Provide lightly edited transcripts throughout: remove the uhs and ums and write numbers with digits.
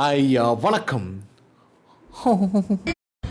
അയ്യോ വണക്കം.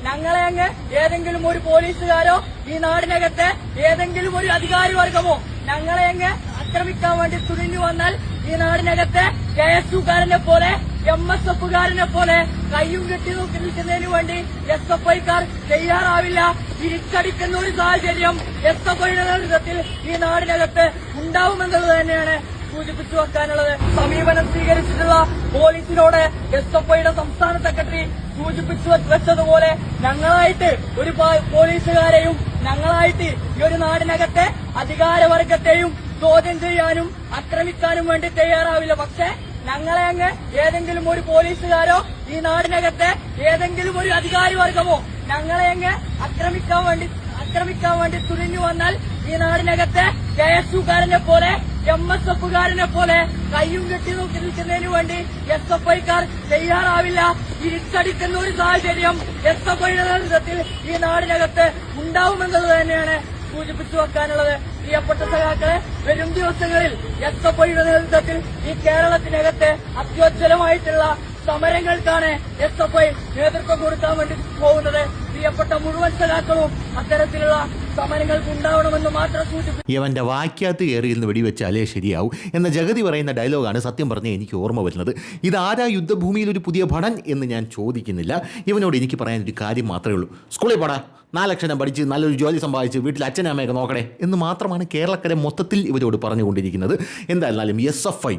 ഞങ്ങളെ അങ്ങ് ഏതെങ്കിലും ഒരു പോലീസുകാരോ ഈ നാടിനകത്തെ ഏതെങ്കിലും ഒരു അധികാരി വർഗമോ ഞങ്ങളെ അങ്ങ് ആക്രമിക്കാൻ വേണ്ടി തുനിഞ്ഞു വന്നാൽ ഈ നാടിനകത്തെ KSUകാരനെ പോലെ MSFകാരനെ പോലെ കയ്യും കെട്ടി നോക്കി നിൽക്കുന്നതിന് വേണ്ടി SFIക്കാർ തയ്യാറാവില്ല. തിരിച്ചടിക്കുന്ന ഒരു സാഹചര്യം SFIയുടെ നേതൃത്വത്തിൽ ഈ നാടിനകത്ത് ഉണ്ടാവുമെന്നത് തന്നെയാണ് സൂചിപ്പിച്ചു വെക്കാനുള്ളത്. സമീപനം സ്വീകരിച്ചിട്ടുള്ള പോലീസിനോട് SFIയുടെ സംസ്ഥാന സെക്രട്ടറി സൂചിപ്പിച്ചു വെച്ചതുപോലെ ഞങ്ങളായിട്ട് ഒരു പോലീസുകാരെയും ഞങ്ങളായിട്ട് ഈ ഒരു നാടിനകത്തെ അധികാരവർഗത്തെയും ചോദ്യം ചെയ്യാനും ആക്രമിക്കാനും വേണ്ടി തയ്യാറാവില്ല. പക്ഷെ ഞങ്ങളെ അങ്ങ് ഏതെങ്കിലും ഒരു പോലീസുകാരോ ഈ നാടിനകത്തെ ഏതെങ്കിലും ഒരു അധികാരി വർഗമോ ഞങ്ങളെ അങ്ങ് ആക്രമിക്കാൻ വേണ്ടി തുനിഞ്ഞു വന്നാൽ ഈ നാടിനകത്തെ KSUകാരനെ പോലെ MSFകാരനെ പോലെ കയ്യും കെട്ടി നോക്കി നിൽക്കുന്നതിന് വേണ്ടി SFIക്കാർ തയ്യാറാവില്ല. തിരിച്ചടിക്കുന്ന ഒരു സാഹചര്യം SFIയുടെ നേതൃത്വത്തിൽ ഈ നാടിനകത്ത് ഉണ്ടാവുമെന്നത് തന്നെയാണ് സൂചിപ്പിച്ചു വെക്കാനുള്ളത്. പ്രിയപ്പെട്ട സഖാക്കളെ, വരും ദിവസങ്ങളിൽ SFIയുടെ നേതൃത്വത്തിൽ ഈ കേരളത്തിനകത്തെ അത്യോജ്വലമായിട്ടുള്ള സമരങ്ങൾക്കാണ് SFI നേതൃത്വം കൊടുക്കാൻ വേണ്ടി പോകുന്നത്. പ്രിയപ്പെട്ട മുഴുവൻ സഖാക്കളും അത്തരത്തിലുള്ള സമരങ്ങൾക്ക് ഉണ്ടാവണമെന്ന് മാത്രം സൂചിപ്പിച്ചു. ഇവന്റെ വാക്യാത്ത് കയറിയിരുന്ന് വെടിവെച്ചാലേ ശരിയാവും എന്ന ജഗതി പറയുന്ന ഡയലോഗാണ് സത്യം പറഞ്ഞ എനിക്ക് ഓർമ്മ വരുന്നത്. ഇതാരാ യുദ്ധഭൂമിയിൽ ഒരു പുതിയ ഭടൻ എന്ന് ഞാൻ ചോദിക്കുന്നില്ല. ഇവനോട് എനിക്ക് പറയാനൊരു കാര്യം മാത്രമേ ഉള്ളൂ. സ്കൂളിൽ പോടാ, 4 അക്ഷരം പഠിച്ച് നല്ലൊരു ജോലി സമ്പാദിച്ച് വീട്ടിൽ അച്ഛനും അമ്മയൊക്കെ നോക്കണേ എന്ന് മാത്രമാണ് കേരളക്കരെ മൊത്തത്തിൽ ഇവരോട് പറഞ്ഞുകൊണ്ടിരിക്കുന്നത്. എന്തായിരുന്നാലും SFI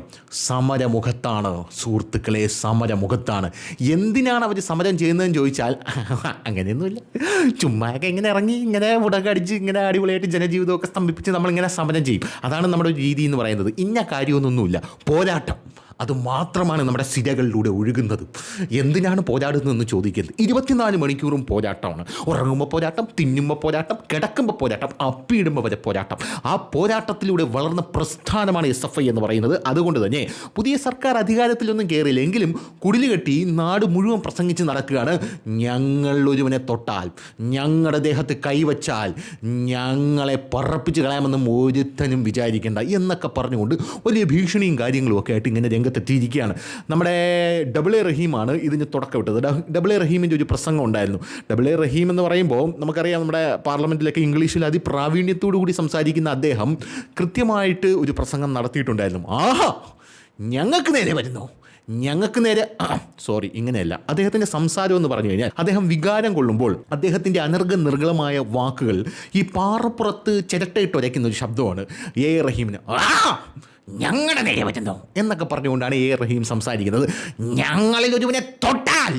സമരമുഖത്താണ് സുഹൃത്തുക്കളെ, സമരമുഖത്താണ്. എന്തിനാണ് അവർ സമരം ചെയ്യുന്നതെന്ന് ചോദിച്ചാൽ അങ്ങനെയൊന്നുമില്ല, ചുമ്മായൊക്കെ ഇങ്ങനെ ഇറങ്ങി ഇങ്ങനെ ഉടകടിച്ച് ഇങ്ങനെ അടിപൊളിയായിട്ട് ജനജീവിതമൊക്കെ സ്തംഭിപ്പിച്ച് നമ്മളിങ്ങനെ സമരം ചെയ്യും. അതാണ് നമ്മുടെ ഒരു രീതി എന്ന് പറയുന്നത്. ഇന്ന കാര്യമൊന്നുമില്ല, പോരാട്ടം അത് മാത്രമാണ് നമ്മുടെ സിരകളിലൂടെ ഒഴുകുന്നത്. എന്തിനാണ് പോരാടുന്നതെന്ന് ചോദിക്കരുത്. 24 മണിക്കൂറും പോരാട്ടമാണ്. ഉറങ്ങുമ്പോൾ പോരാട്ടം, തിന്നുമ്പോൾ പോരാട്ടം, കിടക്കുമ്പോൾ പോരാട്ടം, അപ്പിയിടുമ്പോൾ വരെ പോരാട്ടം. ആ പോരാട്ടത്തിലൂടെ വളർന്ന പ്രസ്ഥാനമാണ് SFI എന്ന് പറയുന്നത്. അതുകൊണ്ട് തന്നെ പുതിയ സർക്കാർ അധികാരത്തിലൊന്നും കയറിയില്ല എങ്കിലും കുടില് കെട്ടി നാട് മുഴുവൻ പ്രസംഗിച്ച് നടക്കുകയാണ്. ഞങ്ങൾ ഒരുവനെ തൊട്ടാൽ, ഞങ്ങളുടെ ദേഹത്ത് കൈവച്ചാൽ ഞങ്ങളെ പറപ്പിച്ച് കളയാമെന്നും ഒരുത്തനും വിചാരിക്കേണ്ട എന്നൊക്കെ പറഞ്ഞുകൊണ്ട് വലിയ ഭീഷണിയും കാര്യങ്ങളും ഒക്കെ ആയിട്ട് ഇങ്ങനെ രംഗത്തെത്തിയിരിക്കുകയാണ്. നമ്മുടെ AA റഹീമാണ് ഇതിന് തുടക്കമിട്ടത്. AA റഹീമിൻ്റെ ഒരു പ്രസംഗം ഉണ്ടായിരുന്നു. AA റഹീം എന്ന് പറയുമ്പോൾ നമുക്കറിയാം, നമ്മുടെ പാർലമെൻറ്റിലൊക്കെ ഇംഗ്ലീഷിൽ അതിപ്രാവീണ്യത്തോടു കൂടി സംസാരിക്കുന്ന അദ്ദേഹം കൃത്യമായിട്ട് ഒരു പ്രസംഗം നടത്തിയിട്ടുണ്ടായിരുന്നു. ആഹാ, ഞങ്ങൾക്ക് നേരെ വരുന്നു, ഞങ്ങൾക്ക് നേരെ ഇങ്ങനെയല്ല. അദ്ദേഹത്തിൻ്റെ സംസാരം എന്ന് പറഞ്ഞു കഴിഞ്ഞാൽ അദ്ദേഹം വികാരം കൊള്ളുമ്പോൾ അദ്ദേഹത്തിൻ്റെ അനർഘനിർഗളമായ വാക്കുകൾ ഈ പാറപ്പുറത്ത് ചിരട്ടയിട്ട് ഉരയ്ക്കുന്ന ഒരു ശബ്ദമാണ്. റഹീമിന് ഞങ്ങളുടെ നേരെ പറ്റുന്നു എന്നൊക്കെ പറഞ്ഞുകൊണ്ടാണ് റഹീം സംസാരിക്കുന്നത്. ഞങ്ങളിൽ ഒരുവനെ തൊട്ടാൽ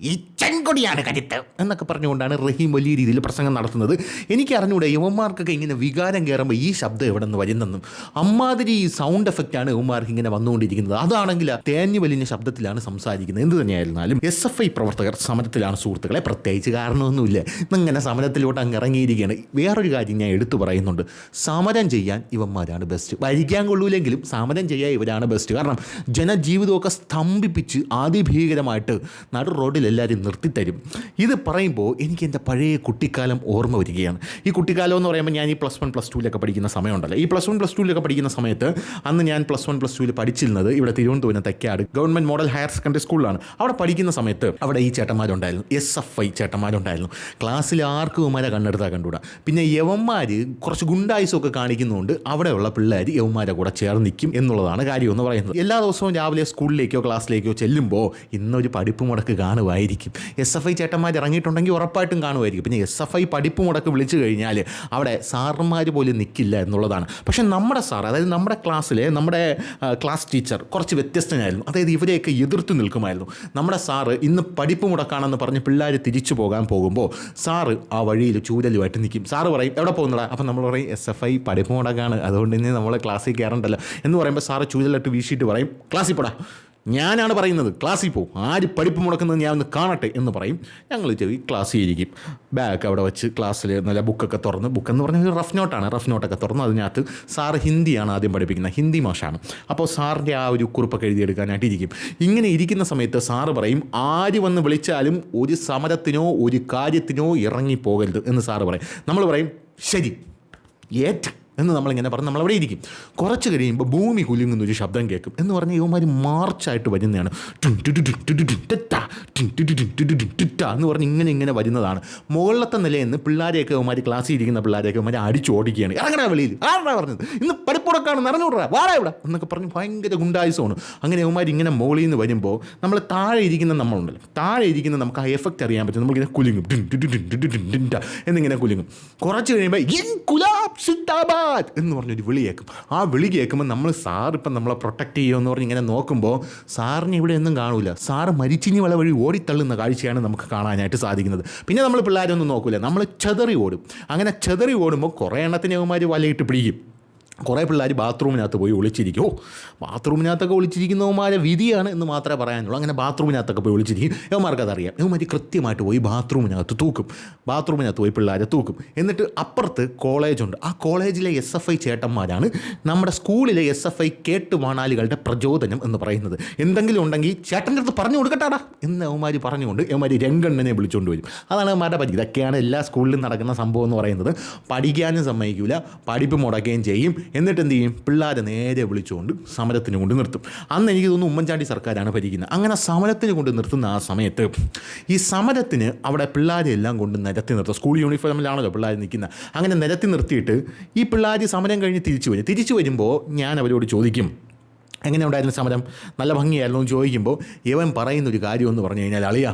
ഈ ചെങ്കൊടിയാണ് കരുത്ത് എന്നൊക്കെ പറഞ്ഞുകൊണ്ടാണ് റഹീം വലിയ രീതിയിൽ പ്രസംഗം നടത്തുന്നത്. എനിക്ക് അറിഞ്ഞൂടെ യുവന്മാർക്കൊക്കെ ഇങ്ങനെ വികാരം കയറുമ്പോൾ ഈ ശബ്ദം എവിടെ നിന്ന് വരുന്നെന്നും. അമ്മാതിരി സൗണ്ട് എഫക്റ്റാണ് യുവന്മാർക്ക് ഇങ്ങനെ വന്നുകൊണ്ടിരിക്കുന്നത്. അതാണെങ്കിൽ തേഞ്ഞു വലിയ ശബ്ദത്തിലാണ് സംസാരിക്കുന്നത്. എന്ത് തന്നെയായിരുന്നാലും SFI പ്രവർത്തകർ സമരത്തിലാണ് സുഹൃത്തുക്കളെ. പ്രത്യേകിച്ച് കാരണമൊന്നുമില്ല, ഇങ്ങനെ സമരത്തിലോട്ട് അങ്ങ് ഇറങ്ങിയിരിക്കുകയാണ്. വേറൊരു കാര്യം ഞാൻ എടുത്തു പറയുന്നുണ്ട്. സമരം ചെയ്യാൻ ഇവന്മാരാണ് ബെസ്റ്റ്. ഭരിക്കാൻ കൊള്ളൂലെങ്കിലും സമരം ചെയ്യാൻ ഇവരാണ് ബെസ്റ്റ്. കാരണം ജനജീവിതമൊക്കെ സ്തംഭിപ്പിച്ച് അതിഭീകരമായിട്ട് നടു റോഡിൽ എല്ലാവരും നിർത്തിത്തരും. ഇത് പറയുമ്പോൾ എനിക്ക് എൻ്റെ പഴയ കുട്ടിക്കാലം ഓർമ്മ വരികയാണ്. ഈ കുട്ടിക്കാലം എന്ന് പറയുമ്പോൾ ഞാൻ ഈ +1 +2 പഠിക്കുന്ന സമയമുണ്ടല്ലോ. ഈ +1 +2 പഠിക്കുന്ന സമയത്ത് അന്ന് ഞാൻ +1 +2 പഠിച്ചിരുന്നത് ഇവിടെ Thiruvananthapuram Thycaud government model higher secondary സ്കൂളിലാണ്. അവിടെ പഠിക്കുന്ന സമയത്ത് അവിടെ ഈ ചേട്ടന്മാരുണ്ടായിരുന്നു, SFI ചേട്ടന്മാരുണ്ടായിരുന്നു. ക്ലാസ്സിൽ ആർക്കും യവന്മാരെ കണ്ണെടുത്താൽ കണ്ടുകൂടാ. പിന്നെ യവന്മാർ കുറച്ച് ഗുണ്ടായുസമൊക്കെ കാണിക്കുന്നതുകൊണ്ട് അവിടെയുള്ള പിള്ളേർ യവന്മാരെ കൂടെ ചേർന്ന് നിൽക്കും എന്നുള്ളതാണ് കാര്യം എന്ന് പറയുന്നത്. എല്ലാ ദിവസവും രാവിലെ സ്കൂളിലേക്കോ ക്ലാസ്സിലേക്കോ ചെല്ലുമ്പോൾ ഇന്നൊരു പഠിപ്പ് മുടക്ക് കാണുമായിരിക്കും. SFI ചേട്ടന്മാർ ഇറങ്ങിയിട്ടുണ്ടെങ്കിൽ ഉറപ്പായിട്ടും കാണുമായിരിക്കും. പിന്നെ SFI പഠിപ്പ് മുടക്ക് വിളിച്ചു കഴിഞ്ഞാൽ അവിടെ സാറന്മാർ പോലും നിൽക്കില്ല എന്നുള്ളതാണ്. പക്ഷേ നമ്മുടെ സാർ, അതായത് നമ്മുടെ ക്ലാസ്സിലെ നമ്മുടെ ക്ലാസ് ടീച്ചർ കുറച്ച് വ്യത്യസ്തനായിരുന്നു. അതായത് ഇവരെയൊക്കെ എതിർത്ത് നിൽക്കുമായിരുന്നു. നമ്മുടെ സാറ് ഇന്ന് പഠിപ്പ് മുടക്കാണെന്ന് പറഞ്ഞ് പിള്ളേർ തിരിച്ചു പോകുമ്പോൾ സാറ് ആ വഴിയിൽ ചൂരലുമായിട്ട് നിൽക്കും. സാറ് പറയും എവിടെ പോകുന്നടാ? അപ്പം നമ്മൾ പറയും SFI പഠിപ്പ് മുടക്കാണ്, അതുകൊണ്ട് ഇനി നമ്മൾ ക്ലാസ്സിൽ കയറണ്ടല്ലോ എന്ന് പറയുമ്പോൾ സാറ് ചൂരലിട്ട് വീശിയിട്ട് പറയും ക്ലാസ്സിൽ പോടാ, ഞാനാണ് പറയുന്നത്, ക്ലാസ്സിൽ പോകും, ആര് പഠിപ്പ് മുടക്കുന്നത് ഞാൻ ഒന്ന് കാണട്ടെ എന്ന് പറയും. ഞങ്ങൾ ചെവി ക്ലാസ്സിൽ ഇരിക്കും. ബാഗ് അവിടെ വെച്ച് ക്ലാസ്സിൽ നല്ല ബുക്കൊക്കെ തുറന്ന്, ബുക്കെന്ന് പറഞ്ഞാൽ റഫ് നോട്ടൊക്കെ തുറന്ന് അതിനകത്ത് സാറ് ഹിന്ദിയാണ് ആദ്യം പഠിപ്പിക്കുന്നത്, ഹിന്ദി മാഷാണ്. അപ്പോൾ സാറിൻ്റെ ആ ഒരു കുറിപ്പൊക്കെ എഴുതിയെടുക്കാനായിട്ട് ഇരിക്കും. ഇങ്ങനെ ഇരിക്കുന്ന സമയത്ത് സാറ് പറയും ആര് വന്ന് വിളിച്ചാലും ഒരു സമരത്തിനോ ഒരു കാര്യത്തിനോ ഇറങ്ങിപ്പോകരുത് എന്ന് സാറ് പറയും. നമ്മൾ പറയും ശരി, ഏറ്റ എന്ന് നമ്മളിങ്ങനെ പറഞ്ഞ് നമ്മളവിടെ ഇരിക്കും. കുറച്ച് കഴിയുമ്പോൾ ഭൂമി കുലുങ്ങുന്നൊരു ശബ്ദം കേൾക്കും. എന്ന് പറഞ്ഞാൽ ഇവന്മാർ മാർച്ചായിട്ട് വരുന്നതാണ്. എന്ന് പറഞ്ഞ് ഇങ്ങനെ വരുന്നതാണ്. മുകളിലത്തെ നിലയിൽ നിന്ന് പിള്ളേരെയൊക്കെ ഇവന്മാർ ക്ലാസ്സിൽ ഇരിക്കുന്ന പിള്ളേരെയൊക്കെ ഇവന്മാർ അടിച്ചോടിക്കുകയാണ്. ഇറങ്ങണ വെളിയിൽ, ആരാ പറഞ്ഞത് ഇന്ന് പഠിപ്പുറക്കാണ് നിറഞ്ഞുവിടാ വാടാ ഇവിടെ എന്നൊക്കെ പറഞ്ഞ് ഭയങ്കര ഗുണ്ടായുസമാണ്. അങ്ങനെ ഇവന്മാർ ഇങ്ങനെ മുകളിൽ നിന്ന് വരുമ്പോൾ നമ്മൾ താഴെ ഇരിക്കുന്ന നമ്മളുണ്ടല്ലോ, താഴെ ഇരിക്കുന്ന നമുക്ക് ആ എഫക്റ്റ് അറിയാൻ പറ്റും. നമ്മളിങ്ങനെ കുലുങ്ങും എന്നിങ്ങനെ കുലുങ്ങും. കുറച്ച് കഴിയുമ്പോൾ എന്ന് പറഞ്ഞൊരു വിളി കേൾക്കും. ആ വിളി കേൾക്കുമ്പോൾ നമ്മൾ സാറിപ്പം നമ്മളെ പ്രൊട്ടക്റ്റ് ചെയ്യുമെന്ന് പറഞ്ഞ് ഇങ്ങനെ നോക്കുമ്പോൾ സാറിന് ഇവിടെ ഒന്നും കാണൂല. സാറ് മരിച്ചിനി വള വഴി ഓടിത്തള്ളുന്ന കാഴ്ചയാണ് നമുക്ക് കാണാനായിട്ട് സാധിക്കുന്നത്. പിന്നെ നമ്മൾ പിള്ളേരൊന്നും നോക്കൂല, നമ്മൾ ചെതറി ഓടും. അങ്ങനെ ചെതറി ഓടുമ്പോൾ കുറേ എണ്ണത്തിന് അവന്മാർ വലയിട്ട് പിടിക്കും. കുറേ പിള്ളേർ ബാത്റൂമിനകത്ത് പോയി ഒളിച്ചിരിക്കും. ബാത്റൂമിനകത്തൊക്കെ ഒളിച്ചിരിക്കുന്നവന്മാരെ വിധിയാണ് എന്ന് മാത്രമേ പറയാനുള്ളൂ. അങ്ങനെ ബാത്റൂമിനകത്തൊക്കെ പോയി ഒളിച്ചിരിക്കും. ഇവന്മാർക്കതറിയാം. ഇവന്മാർ കൃത്യമായിട്ട് പോയി ബാത്റൂമിനകത്ത് തൂക്കും. ബാത്റൂമിനകത്ത് പോയി പിള്ളേരെ തൂക്കും. എന്നിട്ട് അപ്പുറത്ത് കോളേജുണ്ട്. ആ കോളേജിലെ SFI ചേട്ടന്മാരാണ് നമ്മുടെ സ്കൂളിലെ SFI കേട്ടുവാണാലികളുടെ പ്രചോദനം എന്ന് പറയുന്നത്. എന്തെങ്കിലും ഉണ്ടെങ്കിൽ ചേട്ടൻ്റെ അടുത്ത് പറഞ്ഞു കൊടുക്കട്ടാടാ എന്ന് അവന്മാർ പറഞ്ഞുകൊണ്ട് ഇവന്മാർ രംഗണ്ണനെ വിളിച്ചുകൊണ്ട് വരും. അതാണ് അവന്മാരുടെ പറ്റി. ഇതൊക്കെയാണ് എല്ലാ സ്കൂളിലും നടക്കുന്ന സംഭവം എന്ന് പറയുന്നത്. പഠിക്കാനും സമ്മതിക്കില്ല, പഠിപ്പ് മുടക്കുകയും ചെയ്യും. എന്നിട്ട് എന്ത് ചെയ്യും, പിള്ളേരെ നേരെ വിളിച്ചുകൊണ്ട് സമരത്തിന് കൊണ്ട് നിർത്തും. അന്ന് എനിക്ക് തോന്നുന്നു ഉമ്മൻചാണ്ടി സർക്കാരാണ് ഭരിക്കുന്നത്. അങ്ങനെ സമരത്തിന് കൊണ്ട് നിർത്തുന്ന ആ സമയത്ത് ഈ സമരത്തിന് അവിടെ പിള്ളേരെ എല്ലാം കൊണ്ട് നിരത്തി നിർത്തും. സ്കൂൾ യൂണിഫോമിലാണല്ലോ പിള്ളേർ നിൽക്കുന്നത്. അങ്ങനെ നിരത്തി നിർത്തിയിട്ട് ഈ പിള്ളേർ സമരം കഴിഞ്ഞ് തിരിച്ചു വരുമ്പോൾ ഞാൻ അവരോട് ചോദിക്കും, എങ്ങനെ ഉണ്ടായിരുന്നു സമരം, നല്ല ഭംഗിയായിരുന്നു എന്ന് ചോദിക്കുമ്പോൾ ഇവൻ പറയുന്നൊരു കാര്യമെന്ന് പറഞ്ഞു കഴിഞ്ഞാൽ, അളിയാ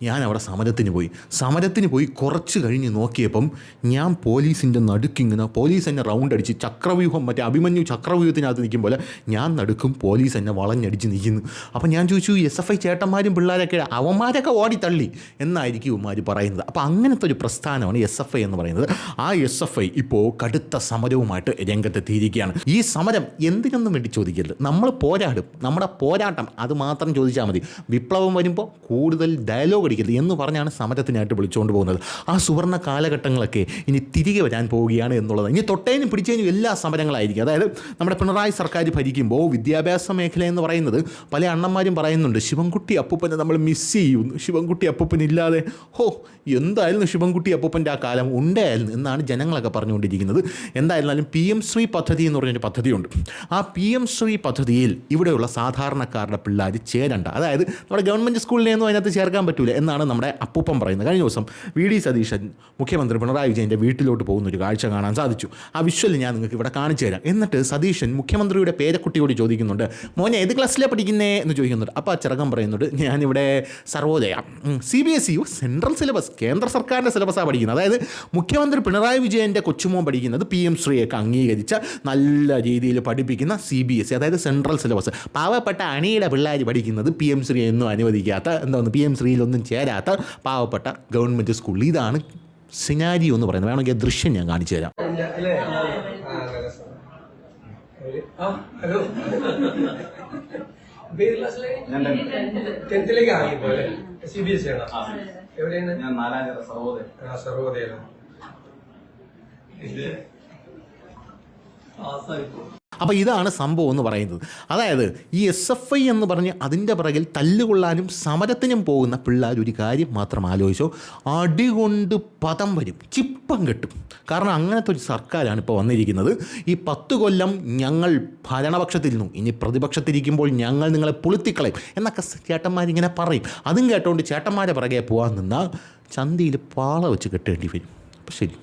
ഞാൻ അവിടെ സമരത്തിന് പോയി കുറച്ച് കഴിഞ്ഞ് നോക്കിയപ്പം ഞാൻ പോലീസിൻ്റെ നടുക്കിങ്ങനെ പോലീസ് എന്നെ റൗണ്ട് അടിച്ച് ചക്രവ്യൂഹം മറ്റേ അഭിമന്യു ചക്രവ്യൂഹത്തിനകത്ത് നിൽക്കും പോലെ ഞാൻ നടുക്കും, പോലീസ് എന്നെ വളഞ്ഞടിച്ച് നിൽക്കുന്നു. അപ്പം ഞാൻ ചോദിച്ചു, SFI ചേട്ടന്മാരും പിള്ളേരൊക്കെ അവന്മാരൊക്കെ ഓടിത്തള്ളി എന്നായിരിക്കും ഇവന്മാർ പറയുന്നത്. അപ്പോൾ അങ്ങനത്തെ ഒരു പ്രസ്ഥാനമാണ് SFI എന്ന് പറയുന്നത്. ആ SFI ഇപ്പോൾ കടുത്ത സമരവുമായിട്ട് രംഗത്തെത്തിയിരിക്കുകയാണ്. ഈ സമരം എന്തിനൊന്നും വേണ്ടി ചോദിക്കരുത്, നമ്മൾ പോരാടും, നമ്മുടെ പോരാട്ടം അത് മാത്രം ചോദിച്ചാൽ മതി. വിപ്ലവം വരുമ്പോൾ കൂടുതൽ ഡയലോഗ് അടിക്കരുത് എന്ന് പറഞ്ഞാണ് സമരത്തിനായിട്ട് വിളിച്ചുകൊണ്ട് പോകുന്നത്. ആ സുവർണ്ണ കാലഘട്ടങ്ങളൊക്കെ ഇനി തിരികെ വരാൻ പോവുകയാണ് എന്നുള്ളത്. ഇനി തൊട്ടേനും പിടിച്ചതിനും എല്ലാ സമരങ്ങളായിരിക്കും. അതായത് നമ്മുടെ പിണറായി സർക്കാർ ഭരിക്കുമ്പോൾ വിദ്യാഭ്യാസ മേഖല എന്ന് പറയുന്നത് പല അണ്ണന്മാരും പറയുന്നുണ്ട്, ശിവൻകുട്ടി അപ്പൂപ്പനെ നമ്മൾ മിസ് ചെയ്യുന്നു, ശിവൻകുട്ടി അപ്പൂപ്പനില്ലാതെ എന്തായാലും ശിവൻകുട്ടി അപ്പൂപ്പൻ്റെ ആ കാലം ഉണ്ടായിരുന്നു എന്നാണ് ജനങ്ങളൊക്കെ പറഞ്ഞുകൊണ്ടിരിക്കുന്നത്. എന്തായിരുന്നാലും PM ശ്രീ പദ്ധതി എന്ന് പറഞ്ഞൊരു പദ്ധതിയുണ്ട്. ആ PM ശ്രീ പദ്ധതിയിൽ ഇവിടെയുള്ള സാധാരണക്കാരുടെ പിള്ളേർ ചേരണ്ട. അതായത് നമ്മുടെ ഗവൺമെൻറ് സ്കൂളിനെയൊന്നും അതിനകത്ത് ചേർക്കാൻ പറ്റില്ല എന്നാണ് നമ്മുടെ അപ്പൂപ്പൻ പറയുന്നത്. കഴിഞ്ഞ ദിവസം VD സതീശൻ മുഖ്യമന്ത്രി പിണറായി വിജയൻ്റെ വീട്ടിലോട്ട് പോകുന്നൊരു കാഴ്ച കാണാൻ സാധിച്ചു. ആ വിഷ്വൽ ഞാൻ നിങ്ങൾക്ക് ഇവിടെ കാണിച്ചു തരാം. എന്നിട്ട് സതീശൻ മുഖ്യമന്ത്രിയുടെ പേരക്കുട്ടിയോട് ചോദിക്കുന്നുണ്ട്, മോനെ ഏത് ക്ലാസ്സിലാണ് പഠിക്കുന്നേ എന്ന് ചോദിക്കുന്നുണ്ട്. അപ്പോൾ ആ ചെറുക്കൻ പറയുന്നുണ്ട്, ഞാനിവിടെ സർവോദയ CBSE സെൻട്രൽ സിലബസ് കേന്ദ്ര സർക്കാരിൻ്റെ സിലബസാണ് പഠിക്കുന്നത്. അതായത് മുഖ്യമന്ത്രി പിണറായി വിജയൻ്റെ കൊച്ചുമോൻ പഠിക്കുന്നത് PM ശ്രീയൊക്കെ അംഗീകരിച്ച നല്ല രീതിയിൽ പഠിപ്പിക്കുന്ന CBSE അതായത് സെൻട്രൽ സിലബസ്. പാവപ്പെട്ട അണിയുടെ പിള്ളേർ പഠിക്കുന്നത് PM ശ്രീ ഒന്നും അനുവദിക്കാത്ത PM ശ്രീയിലൊന്നും ചേരാത്ത പാവപ്പെട്ട ഗവൺമെൻറ് സ്കൂളിൽ. ഇതാണ് സിനാരിയോ എന്ന് പറയുന്നത്. വേണമെങ്കിൽ ദൃശ്യം ഞാൻ കാണിച്ചു തരാം. അപ്പോൾ ഇതാണ് സംഭവം എന്ന് പറയുന്നത്. അതായത് ഈ SFI എന്ന് പറഞ്ഞ് അതിൻ്റെ പിറകിൽ തല്ലുകൊള്ളാനും സമരത്തിനും പോകുന്ന പിള്ളേർ ഒരു കാര്യം മാത്രം ആലോചിച്ചോ, അടികൊണ്ട് പദം വരും, ചിപ്പം കെട്ടും. കാരണം അങ്ങനത്തെ ഒരു സർക്കാരാണ് ഇപ്പോൾ വന്നിരിക്കുന്നത്. ഈ 10 കൊല്ലം ഞങ്ങൾ ഭരണപക്ഷത്തിരുന്നു, ഇനി പ്രതിപക്ഷത്തിരിക്കുമ്പോൾ ഞങ്ങൾ നിങ്ങളെ പൊളുത്തിക്കളയും എന്നൊക്കെ ചേട്ടന്മാരിങ്ങനെ പറയും. അതും കേട്ടുകൊണ്ട് ചേട്ടന്മാരെ പിറകെ പോകാൻ നിന്നാൽ ചന്തിയിൽ പാള വെച്ച് കെട്ടേണ്ടി വരും. അപ്പോൾ ശരി.